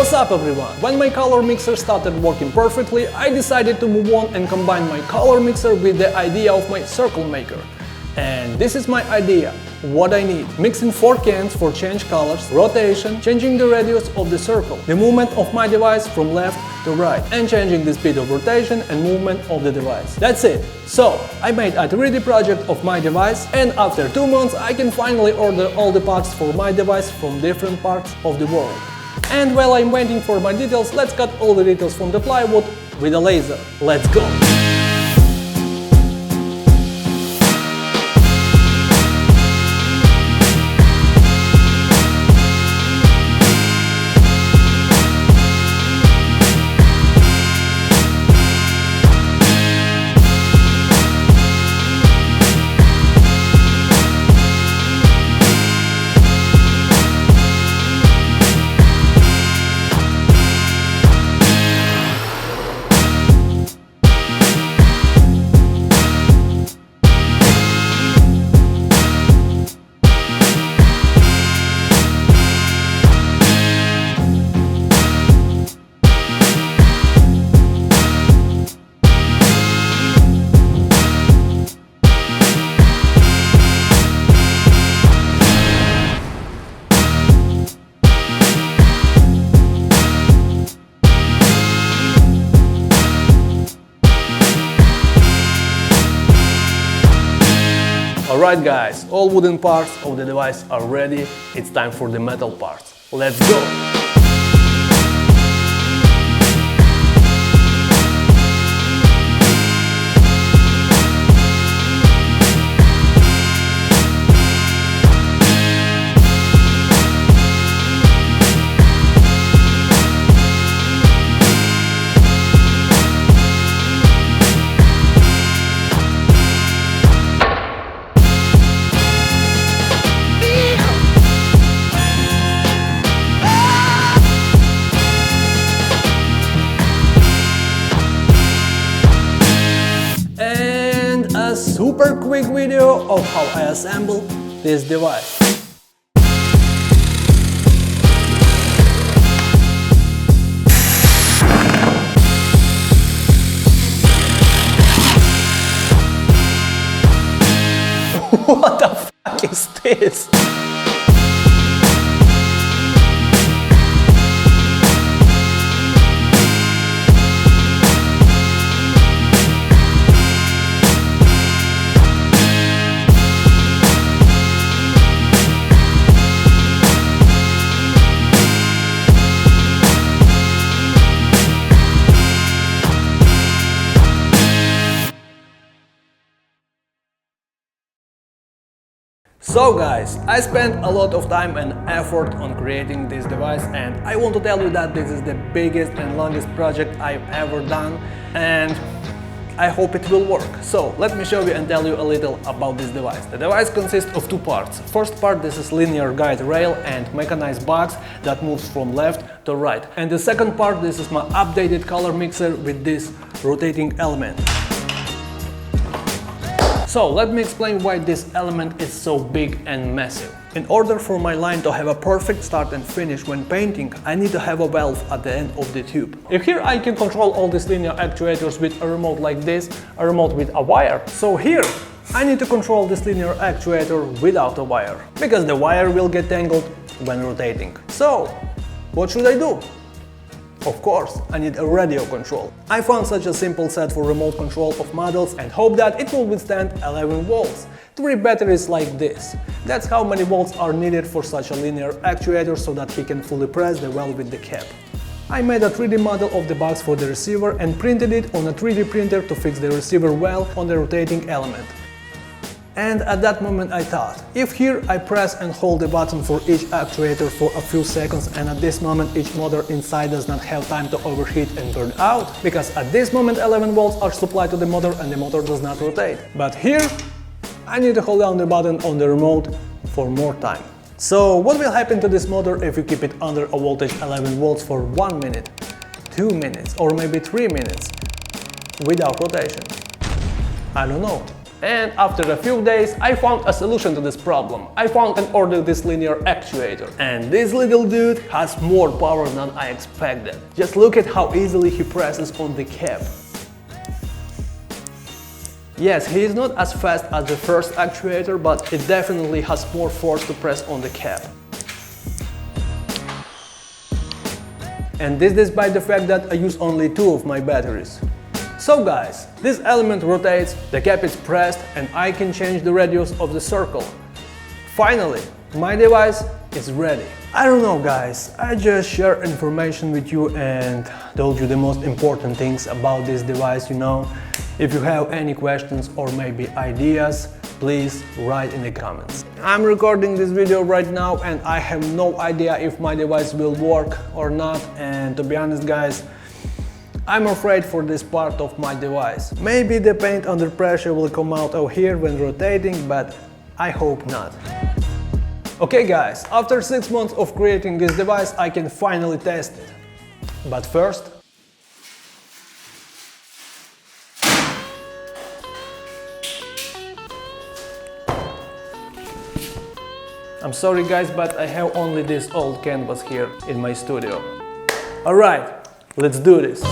What's up everyone? When my color mixer started working perfectly, I decided to move on and combine my color mixer with the idea of my circle maker. And this is my idea, what I need. Mixing 4 cans for change colors, rotation, changing the radius of the circle, the movement of my device from left to right, and changing the speed of rotation and movement of the device. That's it. So, I made a 3D project of my device, and after 2 months I can finally order all the parts for my device from different parts of the world. And while I'm waiting for my details, let's cut all the details from the plywood with a laser. Let's go! Alright guys, all wooden parts of the device are ready, it's time for the metal parts. Let's go! Super quick video of how I assemble this device. What the fuck is this? So guys, I spent a lot of time and effort on creating this device, and I want to tell you that this is the biggest and longest project I've ever done, and I hope it will work. So let me show you and tell you a little about this device. The device consists of 2 parts. First part, this is linear guide rail and mechanized box that moves from left to right. And the second part, this is my updated color mixer with this rotating element. So let me explain why this element is so big and massive. In order for my line to have a perfect start and finish when painting, I need to have a valve at the end of the tube. If here I can control all these linear actuators with a remote like this, a remote with a wire, so here I need to control this linear actuator without a wire, because the wire will get tangled when rotating. So, what should I do? Of course, I need a radio control. I found such a simple set for remote control of models and hope that it will withstand 11 volts. 3 batteries like this. That's how many volts are needed for such a linear actuator so that he can fully press the valve with the cap. I made a 3D model of the box for the receiver and printed it on a 3D printer to fix the receiver well on the rotating element. And at that moment I thought, if here I press and hold the button for each actuator for a few seconds, and at this moment each motor inside does not have time to overheat and burn out, because at this moment 11 volts are supplied to the motor and the motor does not rotate. But here I need to hold down the button on the remote for more time. So what will happen to this motor if you keep it under a voltage 11 volts for 1 minute, 2 minutes or maybe 3 minutes without rotation? I don't know. And after a few days I found a solution to this problem. I found and ordered this linear actuator. And this little dude has more power than I expected. Just look at how easily he presses on the cap. Yes, he is not as fast as the first actuator, but it definitely has more force to press on the cap. And this despite the fact that I use only 2 of my batteries. So guys, this element rotates, the cap is pressed, and I can change the radius of the circle. Finally, my device is ready. I don't know guys, I just share information with you and told you the most important things about this device, you know. If you have any questions or maybe ideas, please write in the comments. I'm recording this video right now and I have no idea if my device will work or not, and to be honest guys, I'm afraid for this part of my device. Maybe the paint under pressure will come out of here when rotating, but I hope not. Okay guys, after 6 months of creating this device I can finally test it. But first, I'm sorry guys, but I have only this old canvas here in my studio. Alright, let's do this.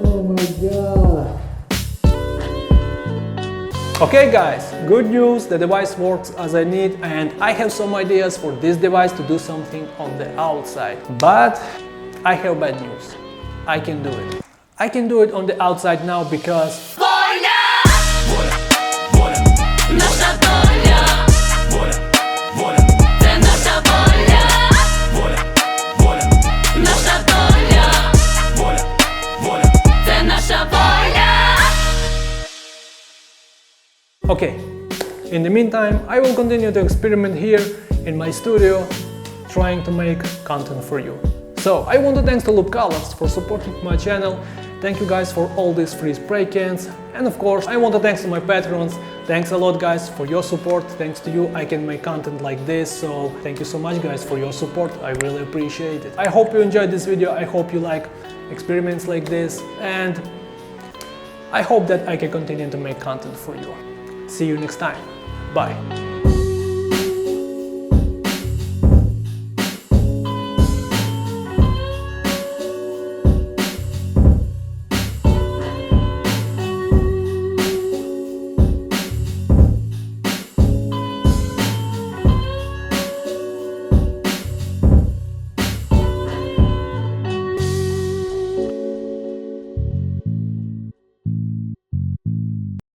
Oh my god. Okay guys, good news, the device works as I need and I have some ideas for this device to do something on the outside. But I have bad news. I can do it. I can do it on the outside now because okay, in the meantime, I will continue to experiment here in my studio, trying to make content for you. So I want to thank to Loop Colors for supporting my channel. Thank you guys for all these free spray cans. And of course, I want to thanks to my patrons. Thanks a lot guys for your support. Thanks to you, I can make content like this. So thank you so much guys for your support. I really appreciate it. I hope you enjoyed this video. I hope you like experiments like this. And I hope that I can continue to make content for you. See you next time. Bye.